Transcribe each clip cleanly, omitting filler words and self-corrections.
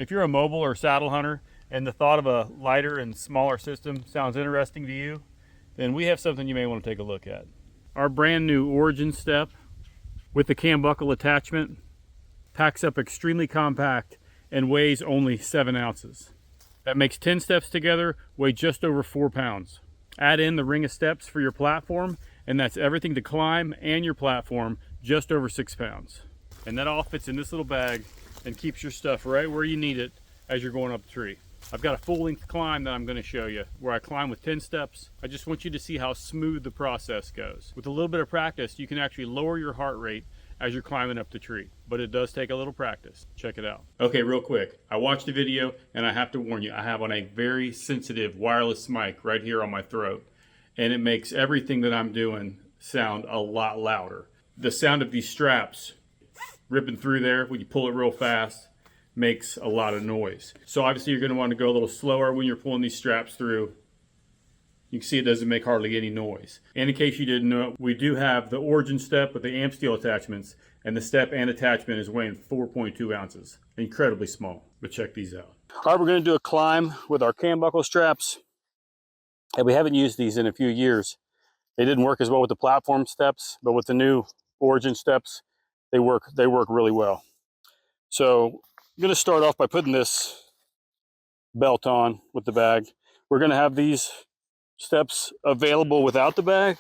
If you're a mobile or saddle hunter and the thought of a lighter and smaller system sounds interesting to you, then we have something you may want to take a look at. Our brand new Origin step with the cam buckle attachment packs up extremely compact and weighs only 7 ounces. That makes 10 steps together weigh just over 4 pounds. Add in the ring of steps for your platform, and that's everything to climb and your platform, just over 6 pounds. And that all fits in this little bag and keeps your stuff right where you need it as you're going up the tree. I've got a full length climb that I'm going to show you where I climb with 10 steps. I just want you to see how smooth the process goes. With a little bit of practice, you can actually lower your heart rate as you're climbing up the tree, but it does take a little practice. Check it out. Okay, real quick. I watched the video and I have to warn you, I have on a very sensitive wireless mic right here on my throat, and it makes everything that I'm doing sound a lot louder. The sound of these straps ripping through there when you pull it real fast makes a lot of noise. So obviously you're going to want to go a little slower when you're pulling these straps through. You can see it doesn't make hardly any noise. And in case you didn't know, we do have the Origin step with the amsteel attachments, and the step and attachment is weighing 4.2 ounces. Incredibly small, but check these out. All right, we're going to do a climb with our cam buckle straps. And we haven't used these in a few years. They didn't work as well with the platform steps, but with the new Origin steps, they work really well. So I'm going to start off by putting this belt on with the bag. We're going to have these steps available without the bag,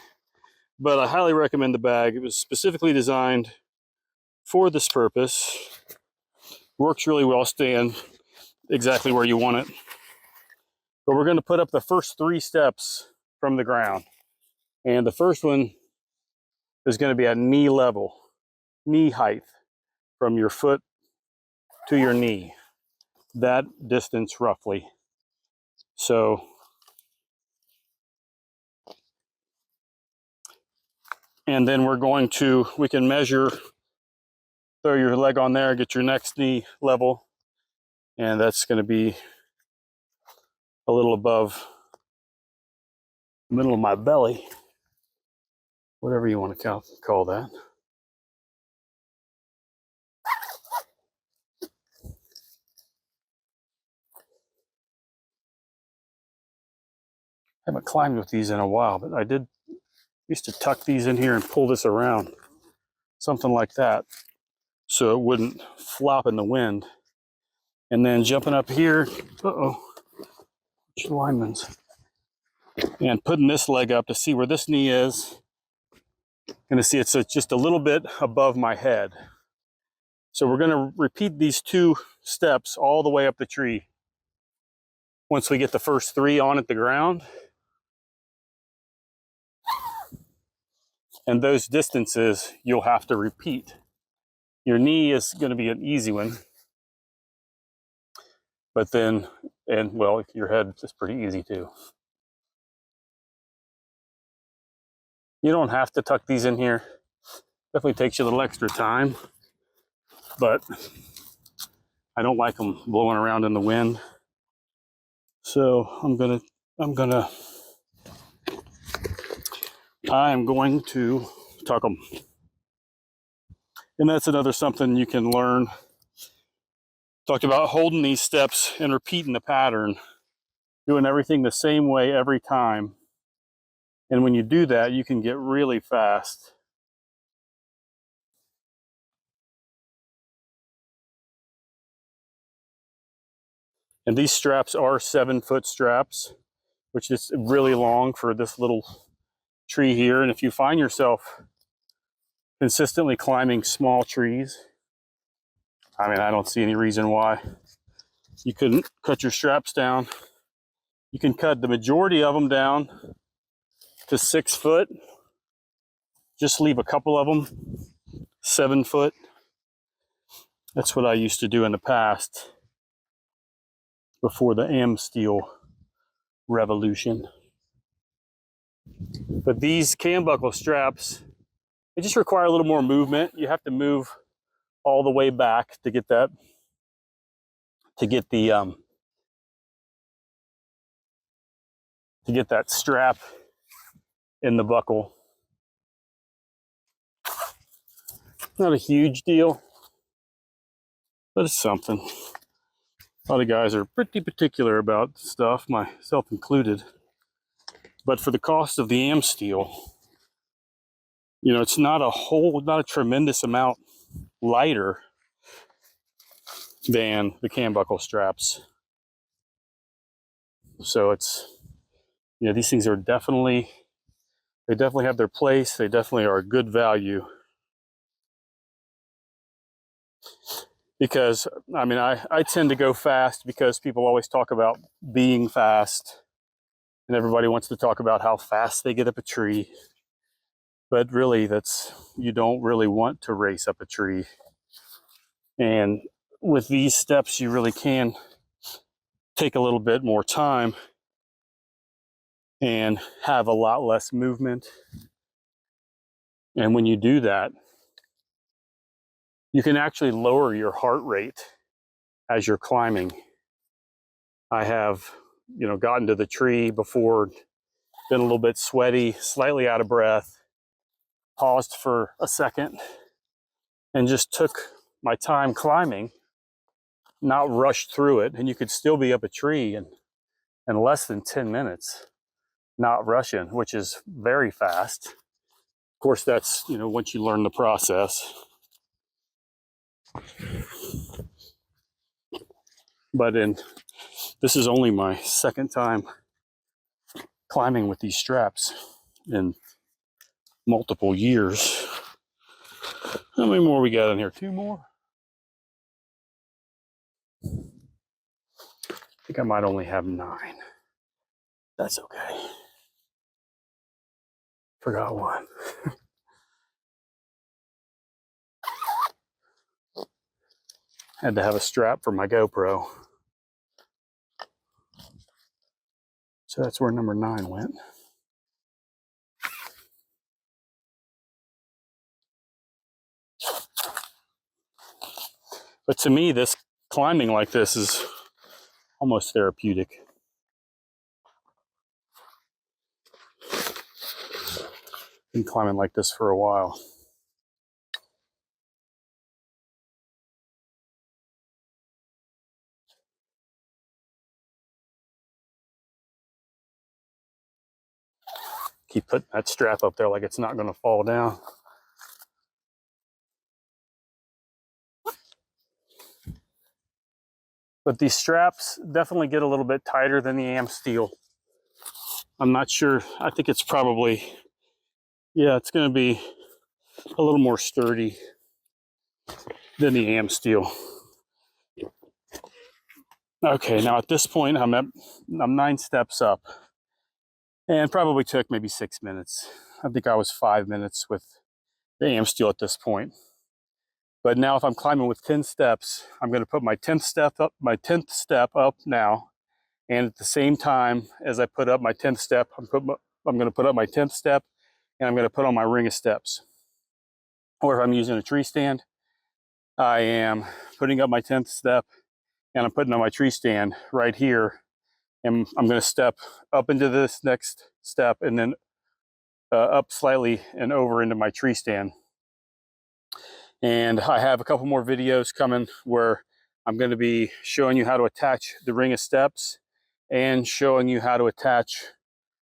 but I highly recommend the bag. It was specifically designed for this purpose. Works really well staying exactly where you want it. But we're going to put up the first 3 steps from the ground. And the first one is going to be at knee level, knee height, from your foot to your knee. That distance roughly. So and then we can measure, throw your leg on there, get your next knee level, and that's going to be a little above the middle of my belly, whatever you want to call that. I haven't climbed with these in a while, but I used to tuck these in here and pull this around, something like that, so it wouldn't flop in the wind. And then jumping up here, linemen's, and putting this leg up to see where this knee is. Gonna see it's just a little bit above my head. So we're gonna repeat these 2 steps all the way up the tree. Once we get the first 3 on at the ground, and those distances you'll have to repeat. Your knee is going to be an easy one, but then, and well, your head is pretty easy too. You don't have to tuck these in here. Definitely takes you a little extra time, but I don't like them blowing around in the wind. So I'm going to tuck them. And that's another something you can learn. Talked about holding these steps and repeating the pattern, doing everything the same way every time. And when you do that, you can get really fast. And these straps are 7-foot straps, which is really long for this little tree here. And if you find yourself consistently climbing small trees, I mean, I don't see any reason why you couldn't cut your straps down. You can cut the majority of them down to 6 foot. Just leave a couple of them 7 foot. That's what I used to do in the past before the amsteel revolution. But these cam buckle straps, they just require a little more movement. You have to move all the way back to get that, to get that strap in the buckle. Not a huge deal, but it's something. A lot of guys are pretty particular about stuff, myself included. But for the cost of the amsteel, you know, it's not a tremendous amount lighter than the cam buckle straps. So it's, you know, these things are definitely have their place. They definitely are a good value. Because, I mean, I tend to go fast because people always talk about being fast. And everybody wants to talk about how fast they get up a tree. But really, you don't really want to race up a tree. And with these steps, you really can take a little bit more time and have a lot less movement. And when you do that, you can actually lower your heart rate as you're climbing. I have, you know, gotten to the tree before, been a little bit sweaty, slightly out of breath, paused for a second, and just took my time climbing, not rushed through it. And you could still be up a tree in less than 10 minutes, not rushing, which is very fast. Of course, that's, you know, once you learn the process. But this is only my second time climbing with these straps in multiple years. How many more we got in here? 2 more? I think I might only have 9. That's okay. Forgot one. Had to have a strap for my GoPro. So that's where number 9 went. But to me, this climbing like this is almost therapeutic. Been climbing like this for a while. Keep putting that strap up there like it's not going to fall down. But these straps definitely get a little bit tighter than the amsteel. I'm not sure. I think it's probably, yeah, it's going to be a little more sturdy than the amsteel. Okay, now at this point, I'm 9 steps up, and probably took maybe 6 minutes. I think I was 5 minutes with the amsteel at this point. But now, if I'm climbing with 10 steps, I'm going to put my 10th step up now, and at the same time as I put up my 10th step, I'm going to put up my 10th step, and I'm going to put on my ring of steps. Or if I'm using a tree stand, I am putting up my 10th step, and I'm putting on my tree stand right here, and I'm going to step up into this next step, and then up slightly and over into my tree stand. And I have a couple more videos coming where I'm going to be showing you how to attach the ring of steps and showing you how to attach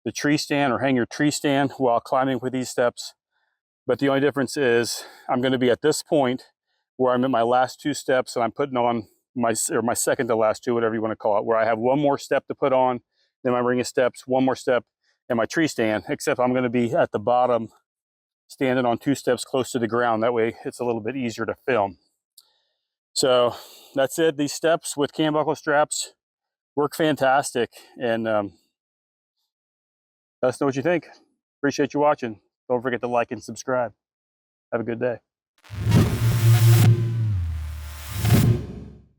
the tree stand or hang your tree stand while climbing with these steps. But the only difference is I'm going to be at this point where I'm in my last 2 steps, and I'm putting on my second to last 2, whatever you want to call it, where I have one more step to put on, then my ring of steps, one more step, and my tree stand, except I'm going to be at the bottom standing on 2 steps close to the ground. That way it's a little bit easier to film. So that's it. These steps with cam buckle straps work fantastic, and let us know what you think. Appreciate you watching. Don't forget to like and subscribe. Have a good day.